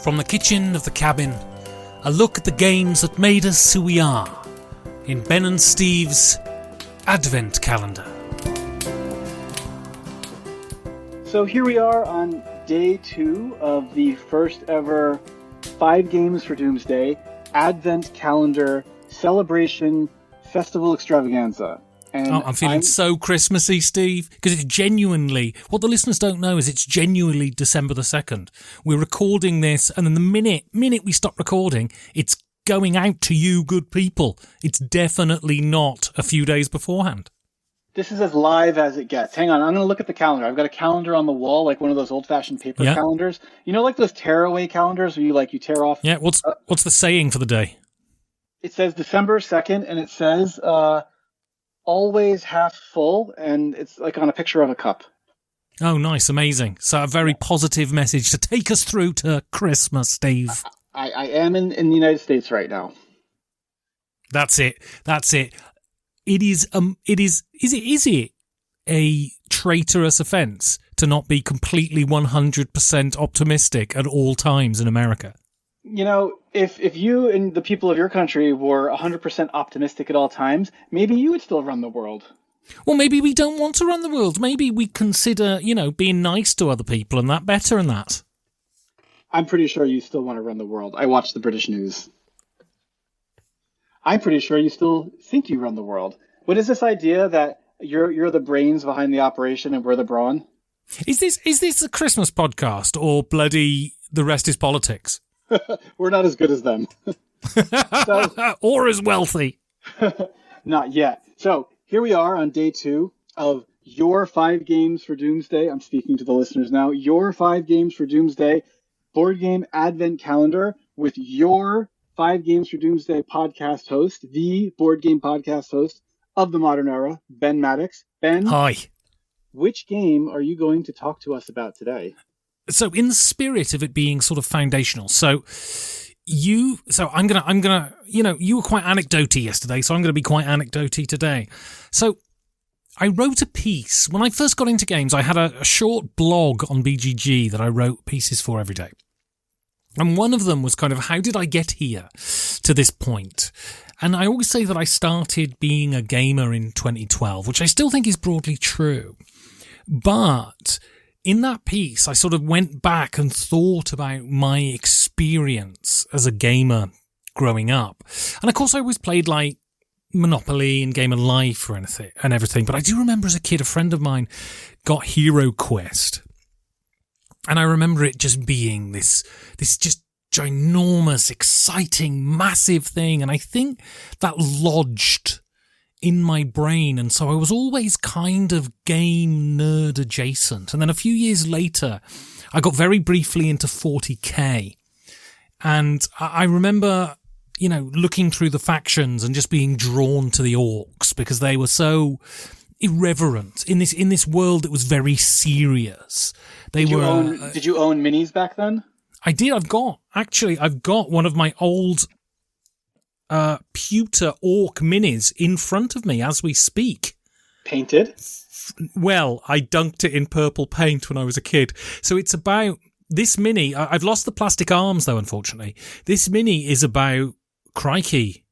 From the kitchen of the cabin, a look at the games that made us who we are in Ben and Steve's Advent Calendar. So here we are on day 2 of the first ever 5 Games for Doomsday Advent Calendar Celebration Festival Extravaganza. And I'm feeling so Christmassy, Steve, because it's genuinely, what the listeners don't know is it's genuinely December the 2nd. We're recording this, and then the minute we stop recording, it's going out to you good people. It's definitely not a few days beforehand. This is as live as it gets. Hang on, I'm going to look at the calendar. I've got a calendar on the wall, like one of those old-fashioned paper calendars. You know, like those tear-away calendars where you tear off... Yeah, what's the saying for the day? It says December 2nd, and it says... always half full, and it's like on a picture of a cup. Oh, nice, amazing. So a very positive message to take us through to Christmas, Steve. I am in the United States right now. That's it. Is it a traitorous offence to not be completely 100% optimistic at all times in America? You know, if you and the people of your country were 100% optimistic at all times, maybe you would still run the world. Well, maybe we don't want to run the world. Maybe we consider, being nice to other people and that better than that. I'm pretty sure you still want to run the world. I watch the British news. I'm pretty sure you still think you run the world. What is this idea that you're the brains behind the operation and we're the brawn? Is this a Christmas podcast or bloody the rest is politics? We're not as good as them. Or as wealthy. Not yet. So here we are on day 2 of your 5 Games for Doomsday. I'm speaking to the listeners now. Your 5 Games for Doomsday board game advent calendar with your 5 Games for Doomsday podcast host, the board game podcast host of the modern era, Ben Maddox. Ben. Hi. Which game are you going to talk to us about today? So in the spirit of it being sort of foundational, you were quite anecdoty yesterday, so I'm going to be quite anecdoty today. So I wrote a piece. When I first got into games, I had a short blog on BGG that I wrote pieces for every day. And one of them was kind of, how did I get here to this point? And I always say that I started being a gamer in 2012, which I still think is broadly true. But in that piece, I sort of went back and thought about my experience as a gamer growing up. And of course, I always played like Monopoly and Game of Life or anything and everything. But I do remember as a kid, a friend of mine got Hero Quest. And I remember it just being this just ginormous, exciting, massive thing. And I think that lodged in my brain, and so I was always kind of game nerd adjacent. And then a few years later, I got very briefly into 40k, and I remember, looking through the factions and just being drawn to the orcs because they were so irreverent in this world that was very serious. Did you own minis back then? I did. I've got one of my old pewter orc minis in front of me as we speak. Painted? Well, I dunked it in purple paint when I was a kid. So it's about this mini. I've lost the plastic arms though, unfortunately. This mini is about, crikey,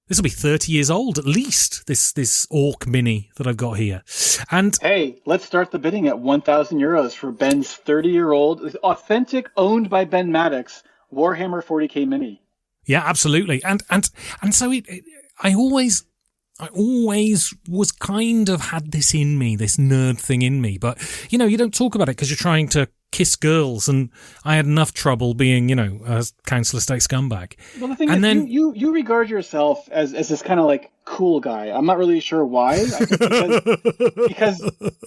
this will be 30 years old at least, this orc mini that I've got here. And hey, let's start the bidding at €1,000 for Ben's 30-year-old, authentic, owned by Ben Maddox, Warhammer 40k mini. Yeah, absolutely. And so I always was kind of had this in me, this nerd thing in me. But, you don't talk about it because you're trying to kiss girls. And I had enough trouble being, a council estate scumbag. Well, the thing is, you regard yourself as this kind of like cool guy. I'm not really sure why. I think because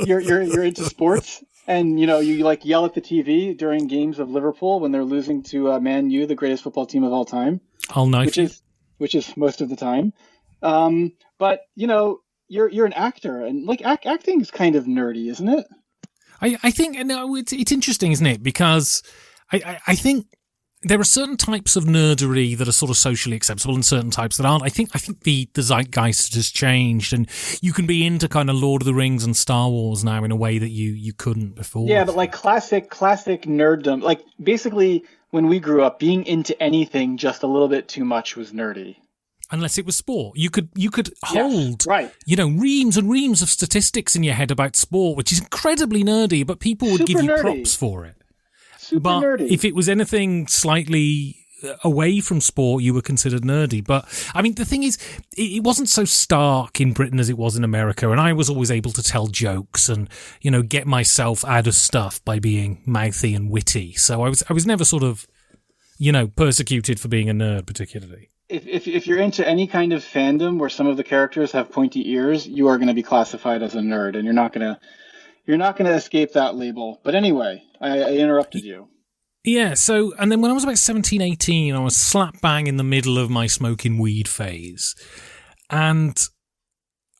you're into sports. And, you yell at the TV during games of Liverpool when they're losing to Man U, the greatest football team of all time. All night. Which is most of the time. But, you're an actor. And, acting is kind of nerdy, isn't it? I think, no, it's interesting, isn't it? Because I think there are certain types of nerdery that are sort of socially acceptable and certain types that aren't. I think the zeitgeist has changed, and you can be into kind of Lord of the Rings and Star Wars now in a way that you couldn't before. Yeah, but like classic nerddom, like basically when we grew up, being into anything just a little bit too much was nerdy. Unless it was sport. You could hold, yes, right. Reams and reams of statistics in your head about sport, which is incredibly nerdy, but people would give you props for it. Super nerdy. If it was anything slightly away from sport, you were considered nerdy. But, I mean, the thing is, it wasn't so stark in Britain as it was in America, and I was always able to tell jokes and, get myself out of stuff by being mouthy and witty. So I was never sort of, persecuted for being a nerd particularly. If you're into any kind of fandom where some of the characters have pointy ears, you are going to be classified as a nerd, and you're not going to escape that label. But anyway, I interrupted you. Yeah, so, and then when I was about 17, 18, I was slap bang in the middle of my smoking weed phase. And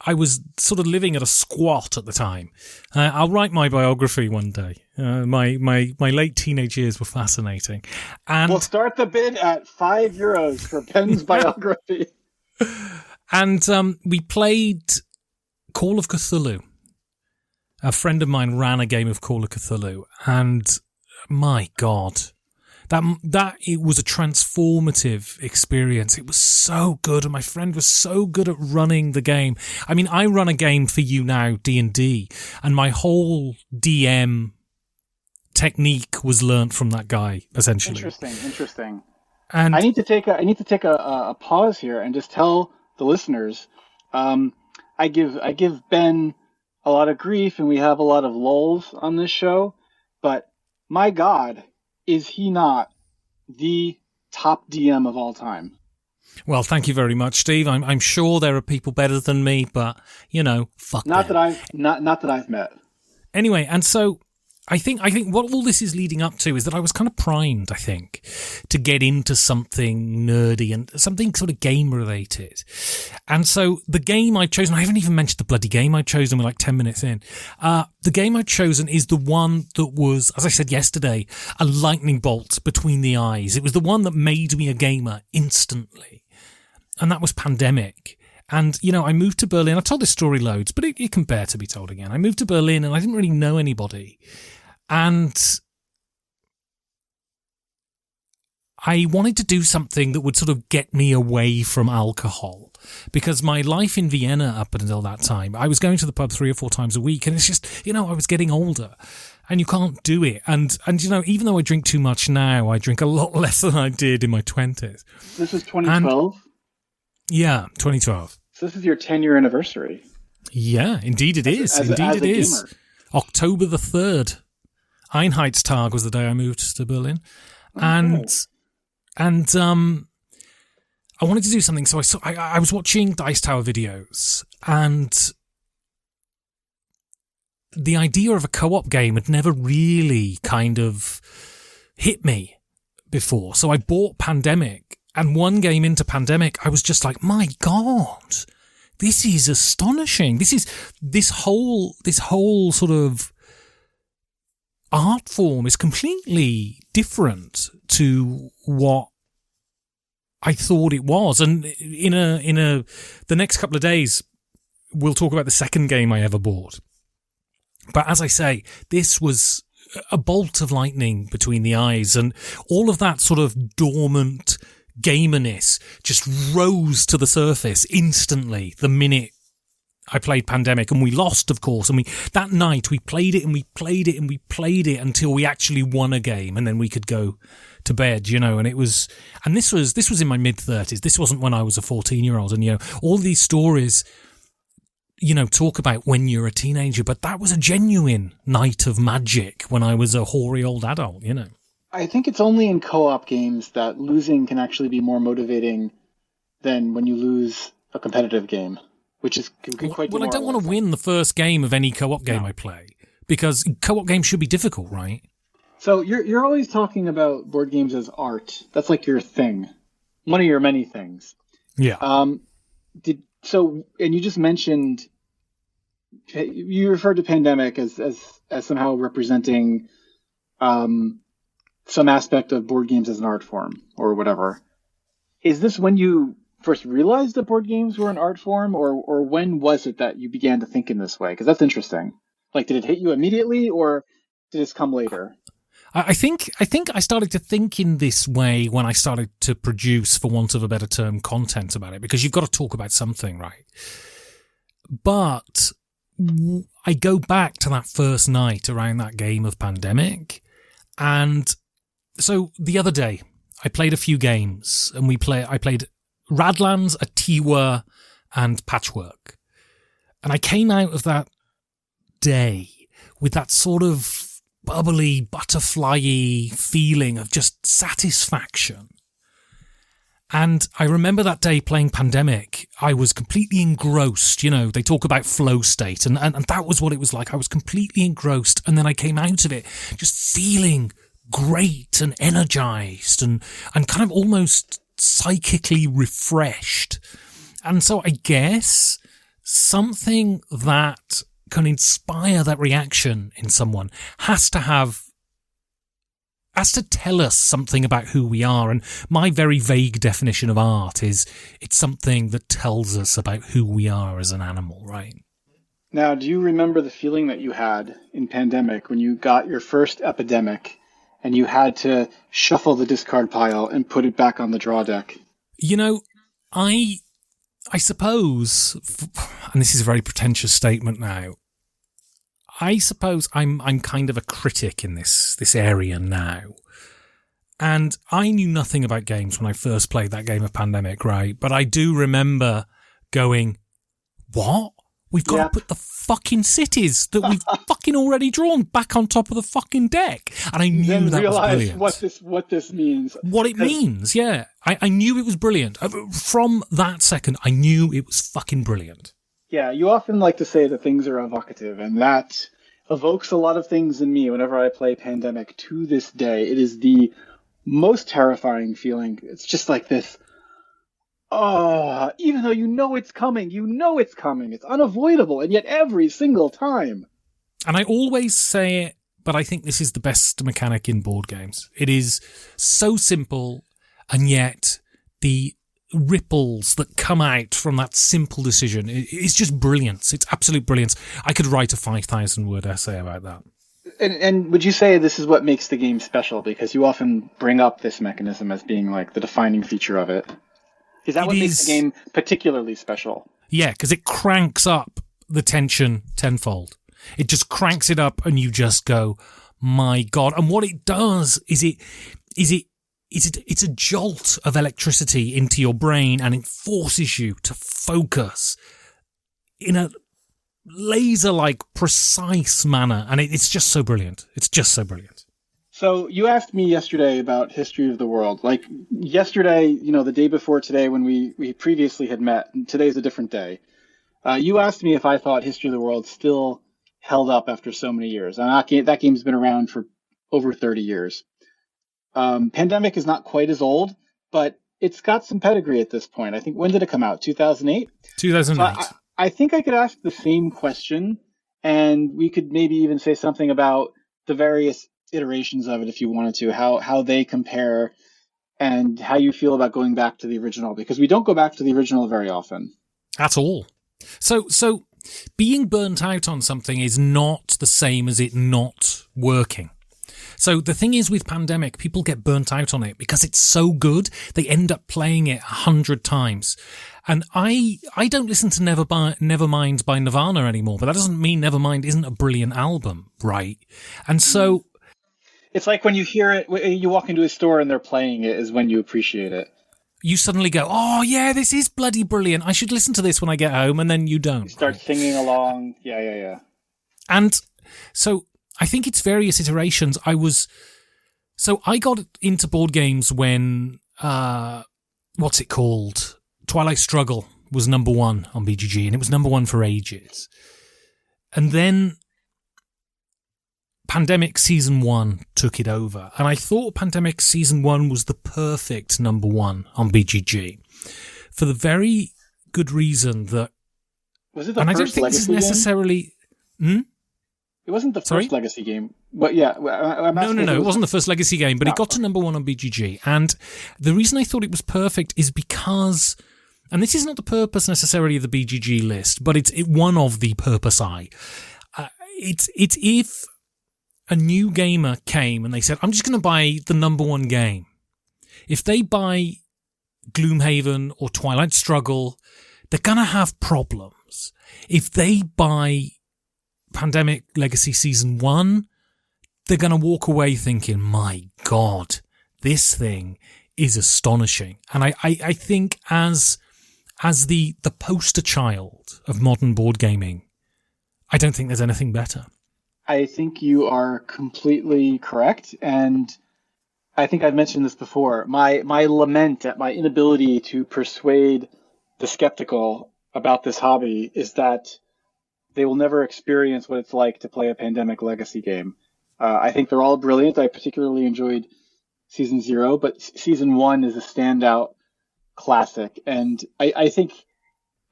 I was sort of living at a squat at the time. I'll write my biography one day. My late teenage years were fascinating. And we'll start the bid at €5 for Ben's biography. And we played Call of Cthulhu. A friend of mine ran a game of Call of Cthulhu, and my God, that it was a transformative experience. It was so good, and my friend was so good at running the game. I mean, I run a game for you now, D&D, and my whole DM technique was learnt from that guy, essentially. Interesting. And I need to take a pause here and just tell the listeners, I give Ben a lot of grief, and we have a lot of lulls on this show, but my God, is he not the top DM of all time? Well, thank you very much, Steve. I'm sure there are people better than me, but fuck not them. Not that I've met. Anyway, and so I think what all this is leading up to is that I was kind of primed, I think, to get into something nerdy and something sort of game related. And so the game I've chosen, I haven't even mentioned the bloody game I've chosen, we're like 10 minutes in. The game I've chosen is the one that was, as I said yesterday, a lightning bolt between the eyes. It was the one that made me a gamer instantly. And that was Pandemic. And, I moved to Berlin. I've told this story loads, but it can bear to be told again. I moved to Berlin and I didn't really know anybody. And I wanted to do something that would sort of get me away from alcohol, because my life in Vienna up until that time, I was going to the pub 3 or 4 times a week, and it's just, I was getting older and you can't do it. And even though I drink too much now, I drink a lot less than I did in my 20s. This is 2012? Yeah, 2012. So this is your 10-year anniversary. Yeah, indeed it is. Indeed it is. Gamer. October the 3rd. Einheitstag was the day I moved to Berlin. And I wanted to do something, so I was watching Dice Tower videos, and the idea of a co-op game had never really kind of hit me before. So I bought Pandemic, and one game into Pandemic, I was just like, my God, this is astonishing. This whole sort of art form is completely different to what I thought it was. And the next couple of days, we'll talk about the second game I ever bought. But as I say, this was a bolt of lightning between the eyes, and all of that sort of dormant gamerness just rose to the surface instantly the minute I played Pandemic. And we lost, of course, and that night we played it and we played it and we played it until we actually won a game, and then we could go to bed, and this was in my mid-30s. This wasn't when I was a 14-year-old, and all these stories talk about when you're a teenager, but that was a genuine night of magic when I was a hoary old adult, I think it's only in co-op games that losing can actually be more motivating than when you lose a competitive game, which is quite well, I don't want to win the first game of any co-op game I play, because co-op games should be difficult, right? So you're always talking about board games as art. That's like your thing, one of your many things. Yeah. And you just mentioned, you referred to Pandemic as somehow representing some aspect of board games as an art form or whatever. Is this when you first realized that board games were an art form, or when was it that you began to think in this way? Because that's interesting. Like, did it hit you immediately, or did this come later? I think I started to think in this way when I started to produce, for want of a better term, content about it, because you've got to talk about something, right? But I go back to that first night around that game of Pandemic, and so the other day I played a few games, and I played Radlands, Atiwa, and Patchwork, and I came out of that day with that sort of bubbly, butterfly-y feeling of just satisfaction. And I remember that day playing Pandemic, I was completely engrossed. You know, they talk about flow state, and that was what it was like. I was completely engrossed, and then I came out of it just feeling great and energized and kind of almost psychically refreshed. And so I guess something that can inspire that reaction in someone has to tell us something about who we are. And my very vague definition of art is it's something that tells us about who we are as an animal, right? Now, do you remember the feeling that you had in Pandemic when you got your first epidemic and you had to shuffle the discard pile and put it back on the draw deck? You know, I suppose, and this is a very pretentious statement now, I suppose I'm kind of a critic in this area now. And I knew nothing about games when I first played that game of Pandemic, right? But I do remember going, what? We've got to put the fucking cities that we've fucking already drawn back on top of the fucking deck. And I knew that was brilliant. What this means. What it means, yeah. I knew it was brilliant. From that second, I knew it was fucking brilliant. Yeah, you often like to say that things are evocative, and that evokes a lot of things in me whenever I play Pandemic to this day. It is the most terrifying feeling. It's just like this, even though you know it's coming, it's unavoidable, and yet every single time. And I always say it, but I think this is the best mechanic in board games. It is so simple, and yet the ripples that come out from that simple decision, it's just brilliance. It's absolute brilliance. I could write a 5,000-word essay about that. And would you say this is what makes the game special? Because you often bring up this mechanism as being like the defining feature of it. Is that what makes the game particularly special? Yeah, because it cranks up the tension tenfold. It just cranks it up, and you just go, my God. And what it does is it's a jolt of electricity into your brain, and it forces you to focus in a laser-like, precise manner. And it's just so brilliant. It's just so brilliant. So you asked me yesterday about History of the World. Like yesterday, the day before today when we previously had met, and today's a different day. You asked me if I thought History of the World still held up after so many years. And that game's been around for over 30 years. Pandemic is not quite as old, but it's got some pedigree at this point. I think, when did it come out? 2008? 2008. So I think I could ask the same question, and we could maybe even say something about the various iterations of it if you wanted to, how they compare, and how you feel about going back to the original, because we don't go back to the original very often. At all. So being burnt out on something is not the same as it not working. So the thing is with Pandemic, people get burnt out on it because it's so good, they end up playing it 100 times. And I don't listen to Nevermind by Nirvana anymore, but that doesn't mean Nevermind isn't a brilliant album, right? And so it's like when you hear it, you walk into a store and they're playing it is when you appreciate it. You suddenly go, oh yeah, this is bloody brilliant. I should listen to this when I get home, and then you don't. You start singing along. Yeah. And so I think it's various iterations. I got into board games when, what's it called? Twilight Struggle was number 1 on BGG, and it was number 1 for ages. And then Pandemic Season 1 took it over, and I thought Pandemic Season 1 was the perfect number 1 on BGG for the very good reason that... Was it the and first I don't think this is necessarily... It wasn't the Sorry? first Legacy game, but yeah, I'm asking. No. It wasn't the first Legacy game, but it got to number one on BGG. And the reason I thought it was perfect is because, and this is not the purpose necessarily of the BGG list, but it's one of the purpose I. It's if a new gamer came and they said, I'm just going to buy the number one game. If they buy Gloomhaven or Twilight Struggle, they're going to have problems. If they buy Pandemic Legacy Season 1, they're going to walk away thinking, my God, this thing is astonishing. And I think as the poster child of modern board gaming, I don't think there's anything better. I think you are completely correct, and I think I've mentioned this before. My lament at my inability to persuade the skeptical about this hobby is that they will never experience what it's like to play a Pandemic Legacy game. I think they're all brilliant. I particularly enjoyed Season 0, but Season 1 is a standout classic, and I think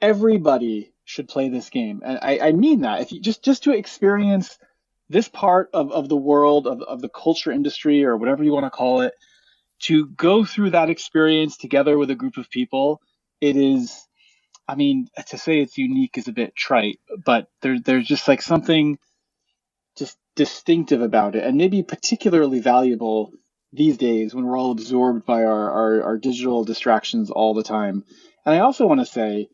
everybody should play this game. And I mean that. If you just to experience this part of the world, of the culture industry, or whatever you want to call it, to go through that experience together with a group of people, it is, I mean, to say it's unique is a bit trite, but there's just like something just distinctive about it, and maybe particularly valuable these days when we're all absorbed by our digital distractions all the time. And I also want to say,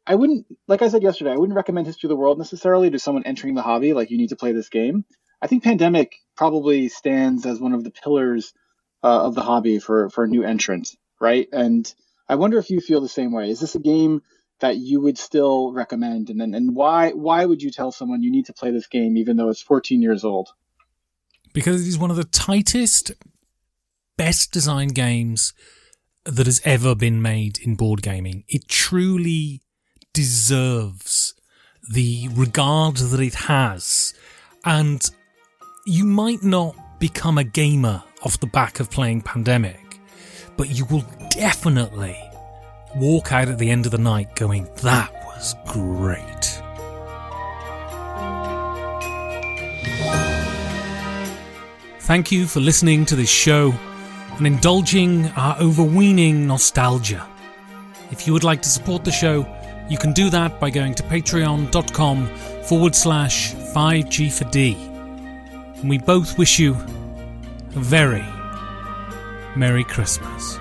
I wouldn't, like I said yesterday, I wouldn't recommend History of the World necessarily to someone entering the hobby, like you need to play this game. I think Pandemic probably stands as one of the pillars of the hobby for a new entrant, right? And I wonder if you feel the same way. Is this a game that you would still recommend? And why would you tell someone you need to play this game even though it's 14 years old? Because it is one of the tightest, best designed games that has ever been made in board gaming. It truly deserves the regard that it has, and you might not become a gamer off the back of playing Pandemic, but you will definitely walk out at the end of the night going, that was great. Thank you for listening to this show and indulging our overweening nostalgia. If you would like to support the show, you can do that by going to patreon.com/5G4D. And we both wish you a very Merry Christmas.